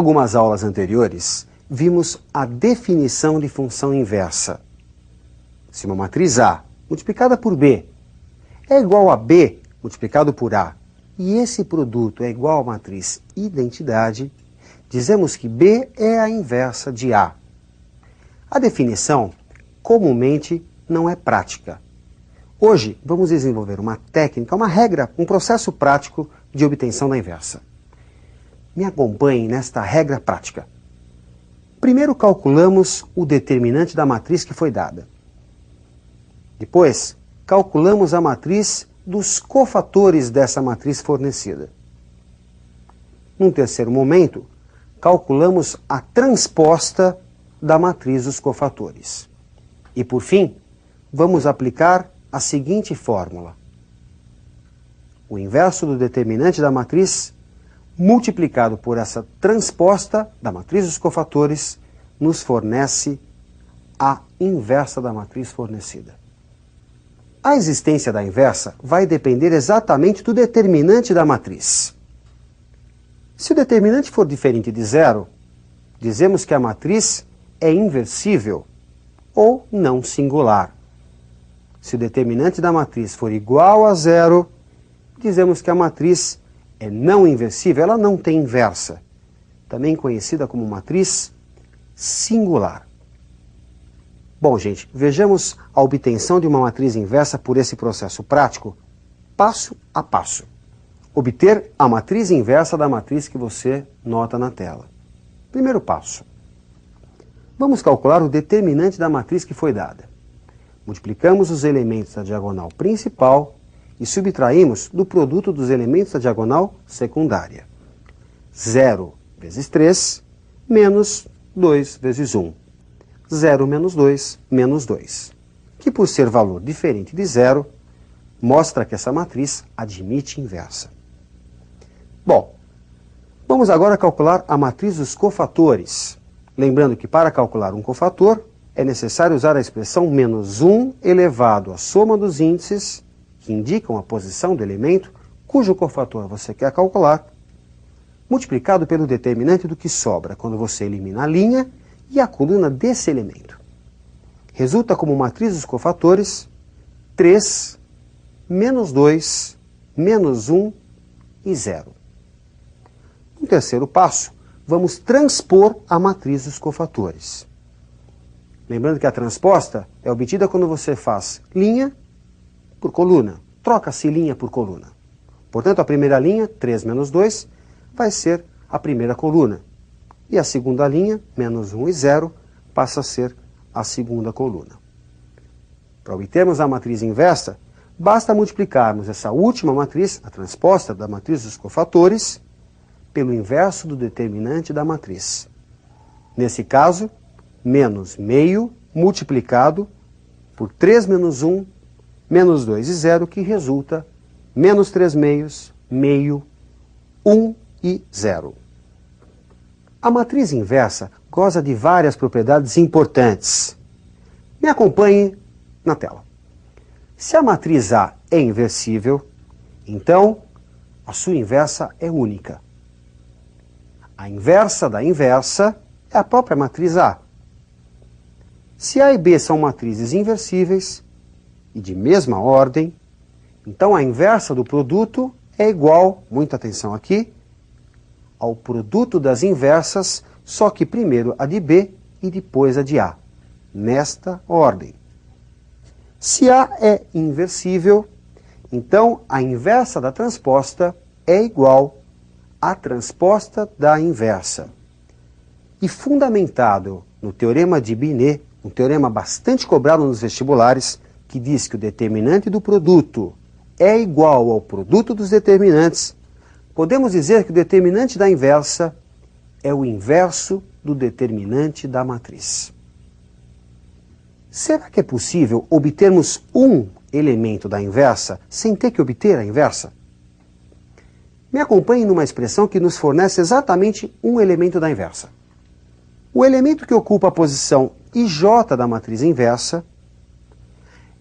algumas aulas anteriores, vimos a definição de função inversa. Se uma matriz A multiplicada por B é igual a B multiplicado por A, e esse produto é igual à matriz identidade, dizemos que B é a inversa de A. A definição, comumente, não é prática. Hoje, vamos desenvolver uma técnica, uma regra, um processo prático de obtenção da inversa. Me acompanhem nesta regra prática. Primeiro calculamos o determinante da matriz que foi dada. Depois, calculamos a matriz dos cofatores dessa matriz fornecida. Num terceiro momento, calculamos a transposta da matriz dos cofatores. E por fim, vamos aplicar a seguinte fórmula. O inverso do determinante da matriz multiplicado por essa transposta da matriz dos cofatores nos fornece a inversa da matriz fornecida. A existência da inversa vai depender exatamente do determinante da matriz. Se o determinante for diferente de zero, dizemos que a matriz é inversível ou não singular. Se o determinante da matriz for igual a zero, dizemos que a matriz é não inversível, ela não tem inversa, também conhecida como matriz singular. Bom, gente, vejamos a obtenção de uma matriz inversa por esse processo prático, passo a passo. Obter a matriz inversa da matriz que você nota na tela. Primeiro passo. Vamos calcular o determinante da matriz que foi dada. Multiplicamos os elementos da diagonal principal e subtraímos do produto dos elementos da diagonal secundária. 0 vezes 3 menos 2 vezes 1. 0 menos 2 menos 2. Que por ser valor diferente de zero, mostra que essa matriz admite inversa. Bom, vamos agora calcular a matriz dos cofatores. Lembrando que para calcular um cofator, é necessário usar a expressão menos 1 elevado à soma dos índices, que indicam a posição do elemento cujo cofator você quer calcular, multiplicado pelo determinante do que sobra quando você elimina a linha e a coluna desse elemento. Resulta como matriz dos cofatores 3, menos 2, menos 1 e 0. No terceiro passo, vamos transpor a matriz dos cofatores. Lembrando que a transposta é obtida quando você faz linha por coluna. Troca-se linha por coluna. Portanto, a primeira linha, 3 menos 2, vai ser a primeira coluna. E a segunda linha, menos 1 e 0, passa a ser a segunda coluna. Para obtermos a matriz inversa, basta multiplicarmos essa última matriz, a transposta da matriz dos cofatores, pelo inverso do determinante da matriz. Nesse caso, menos meio multiplicado por 3 menos 1, menos 2 e 0, que resulta menos 3 meios, meio, 1 e 0. A matriz inversa goza de várias propriedades importantes. Me acompanhe na tela. Se a matriz A é inversível, então a sua inversa é única. A inversa da inversa é a própria matriz A. Se A e B são matrizes inversíveis e de mesma ordem, então a inversa do produto é igual, muita atenção aqui, ao produto das inversas, só que primeiro a de B e depois a de A, nesta ordem. Se A é inversível, então a inversa da transposta é igual à transposta da inversa. E fundamentado no teorema de Binet, um teorema bastante cobrado nos vestibulares, que diz que o determinante do produto é igual ao produto dos determinantes, podemos dizer que o determinante da inversa é o inverso do determinante da matriz. Será que é possível obtermos um elemento da inversa sem ter que obter a inversa? Me acompanhe numa expressão que nos fornece exatamente um elemento da inversa. O elemento que ocupa a posição IJ da matriz inversa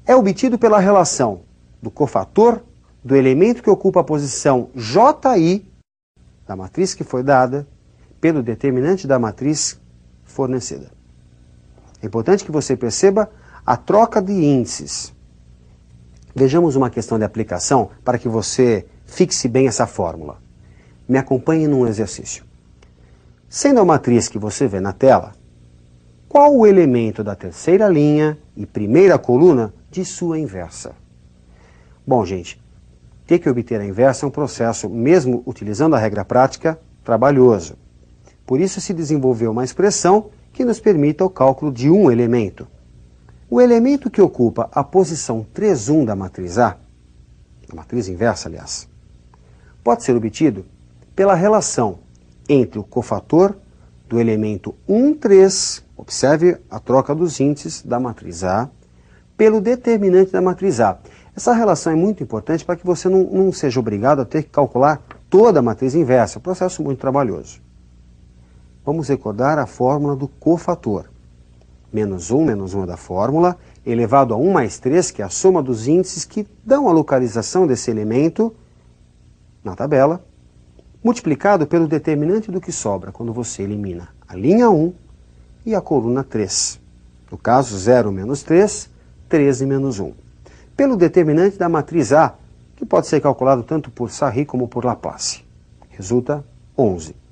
é obtido pela relação do cofator do elemento que ocupa a posição JI da matriz que foi dada pelo determinante da matriz fornecida. É importante que você perceba a troca de índices. Vejamos uma questão de aplicação para que você fixe bem essa fórmula. Me acompanhe num exercício. Sendo a matriz que você vê na tela, qual o elemento da terceira linha e primeira coluna de sua inversa? Bom, gente, ter que obter a inversa é um processo, mesmo utilizando a regra prática, trabalhoso. Por isso se desenvolveu uma expressão que nos permita o cálculo de um elemento. O elemento que ocupa a posição 3,1 da matriz A, a matriz inversa, aliás, pode ser obtido pela relação entre o cofator do elemento 1,3, observe a troca dos índices da matriz A, pelo determinante da matriz A. Essa relação é muito importante para que você não seja obrigado a ter que calcular toda a matriz inversa, processo muito trabalhoso. Vamos recordar a fórmula do cofator. Menos 1 é da fórmula, elevado a 1 mais 3, que é a soma dos índices que dão a localização desse elemento na tabela, multiplicado pelo determinante do que sobra, quando você elimina a linha 1 e a coluna 3. No caso, 0 menos 3, 13 menos 1. Pelo determinante da matriz A, que pode ser calculado tanto por Sarri como por Laplace. Resulta 11.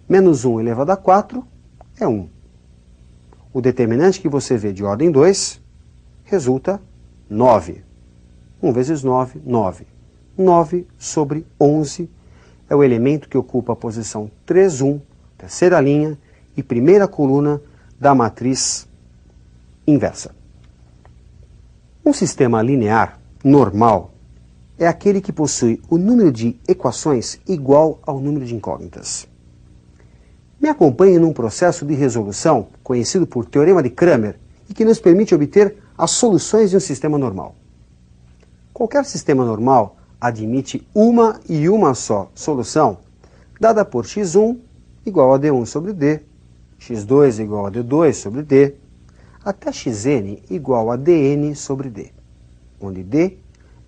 Menos 1 elevado a 4 é 1. O determinante que você vê de ordem 2 resulta 9. 1 vezes 9, 9. 9 sobre 11 é o elemento que ocupa a posição 3,1, terceira linha e primeira coluna da matriz inversa. Um sistema linear normal é aquele que possui o número de equações igual ao número de incógnitas. Me acompanhe num processo de resolução conhecido por Teorema de Cramer e que nos permite obter as soluções de um sistema normal. Qualquer sistema normal admite uma e uma só solução, dada por x1 igual a d1 sobre d, x2 igual a d2 sobre d, até xn igual a dn sobre d, onde d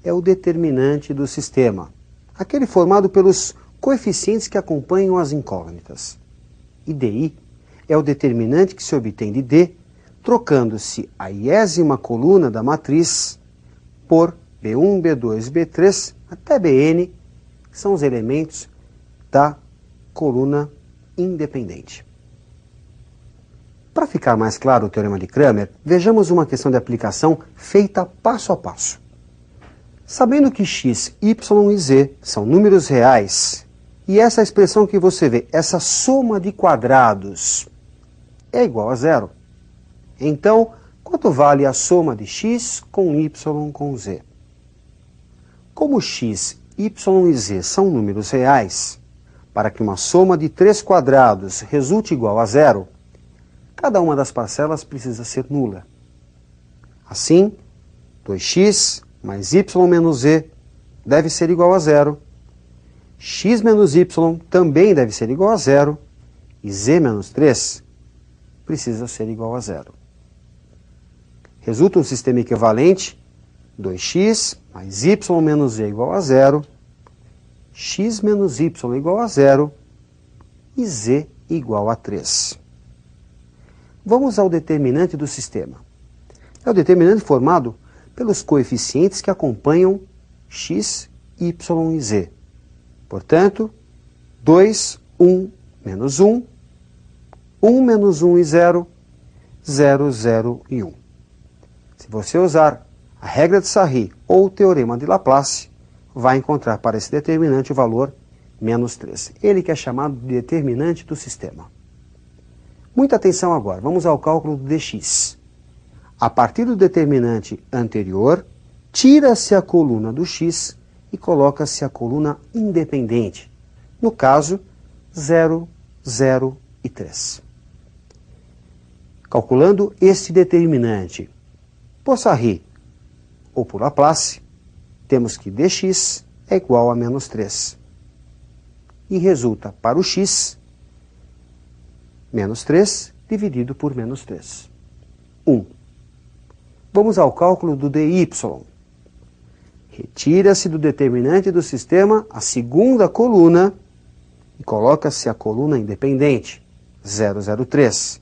é o determinante do sistema, aquele formado pelos coeficientes que acompanham as incógnitas. E di é o determinante que se obtém de d, trocando-se a iésima coluna da matriz por B1, B2, B3 até Bn, que são os elementos da coluna independente. Para ficar mais claro o Teorema de Cramer, vejamos uma questão de aplicação feita passo a passo. Sabendo que x, y e z são números reais, e essa expressão que você vê, essa soma de quadrados, é igual a zero. Então, quanto vale a soma de x com y com z? Como x, y e z são números reais, para que uma soma de 3 quadrados resulte igual a zero, cada uma das parcelas precisa ser nula. Assim, 2x mais y menos z deve ser igual a zero, x menos y também deve ser igual a zero, e z menos 3 precisa ser igual a zero. Resulta um sistema equivalente, 2x mais y menos z igual a zero, x menos y igual a zero e z igual a 3. Vamos ao determinante do sistema. É o determinante formado pelos coeficientes que acompanham x, y e z. Portanto, 2, 1, menos 1, 1 menos 1 e 0, 0, 0 e 1. Se você usar a regra de Sarri ou o teorema de Laplace, vai encontrar para esse determinante o valor menos 3. Ele que é chamado de determinante do sistema. Muita atenção agora, vamos ao cálculo do dx. A partir do determinante anterior, tira-se a coluna do x e coloca-se a coluna independente. No caso, 0, 0 e 3. Calculando este determinante por Sarri ou por Laplace, temos que dx é igual a menos 3. E resulta para o x, menos 3 dividido por menos 3. 1. Vamos ao cálculo do dy. Retira-se do determinante do sistema a segunda coluna e coloca-se a coluna independente, 0,03.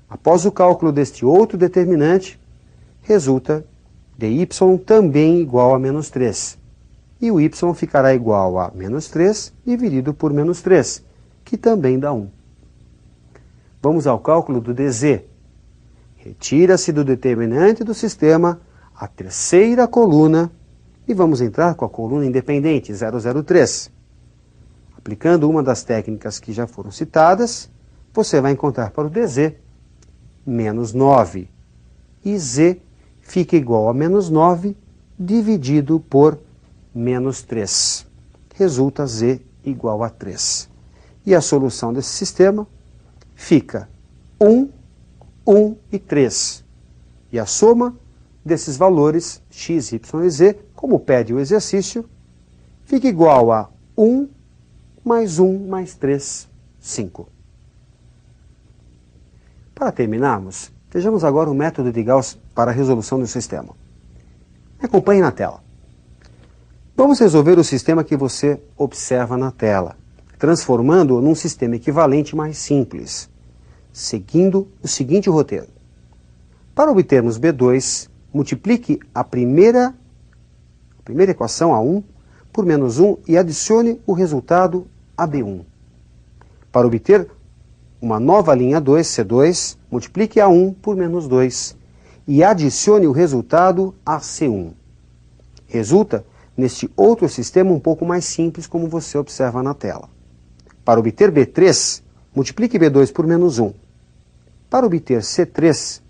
Após o cálculo deste outro determinante, resulta dy também igual a menos 3. E o y ficará igual a menos 3 dividido por menos 3, que também dá 1. Vamos ao cálculo do dz. Retira-se do determinante do sistema a terceira coluna e vamos entrar com a coluna independente, 0,03. Aplicando uma das técnicas que já foram citadas, você vai encontrar para o dz menos 9. E z fica igual a menos 9 dividido por menos 3. Resulta z igual a 3. E a solução desse sistema fica 1, 1 e 3. E a soma desses valores, x, y e z, como pede o exercício, fica igual a 1 mais 1 mais 3, 5. Para terminarmos, vejamos agora o método de Gauss para a resolução do sistema. Me acompanhe na tela. Vamos resolver o sistema que você observa na tela, transformando-o num sistema equivalente mais simples, seguindo o seguinte roteiro. Para obtermos B2, multiplique a primeira equação, A1, por menos 1 e adicione o resultado a B1. Para obter uma nova linha 2, C2, multiplique A1 por menos 2 e adicione o resultado a C1. Resulta neste outro sistema um pouco mais simples, como você observa na tela. Para obter B3, multiplique B2 por menos 1. Para obter C3,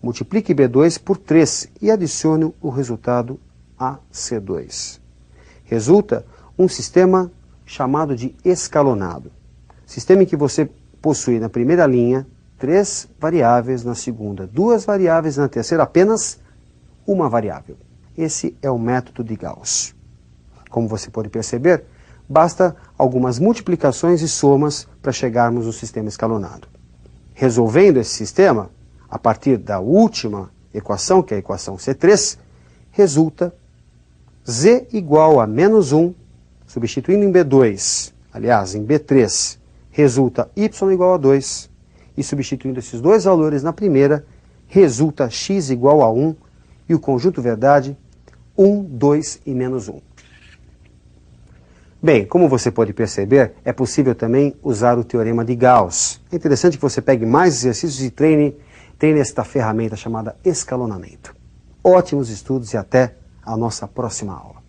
multiplique B2 por 3 e adicione o resultado a C2. Resulta um sistema chamado de escalonado. Sistema em que você possui na primeira linha 3 variáveis, na segunda 2 variáveis, na terceira apenas uma variável. Esse é o método de Gauss. Como você pode perceber, basta algumas multiplicações e somas para chegarmos no sistema escalonado. Resolvendo esse sistema, a partir da última equação, que é a equação C3, resulta z igual a menos 1, substituindo em B2, aliás, em B3, resulta y igual a 2, e substituindo esses dois valores na primeira, resulta x igual a 1, e o conjunto verdade, 1, 2 e menos 1. Bem, como você pode perceber, é possível também usar o teorema de Gauss. É interessante que você pegue mais exercícios e treine esta ferramenta chamada escalonamento. Ótimos estudos e até a nossa próxima aula.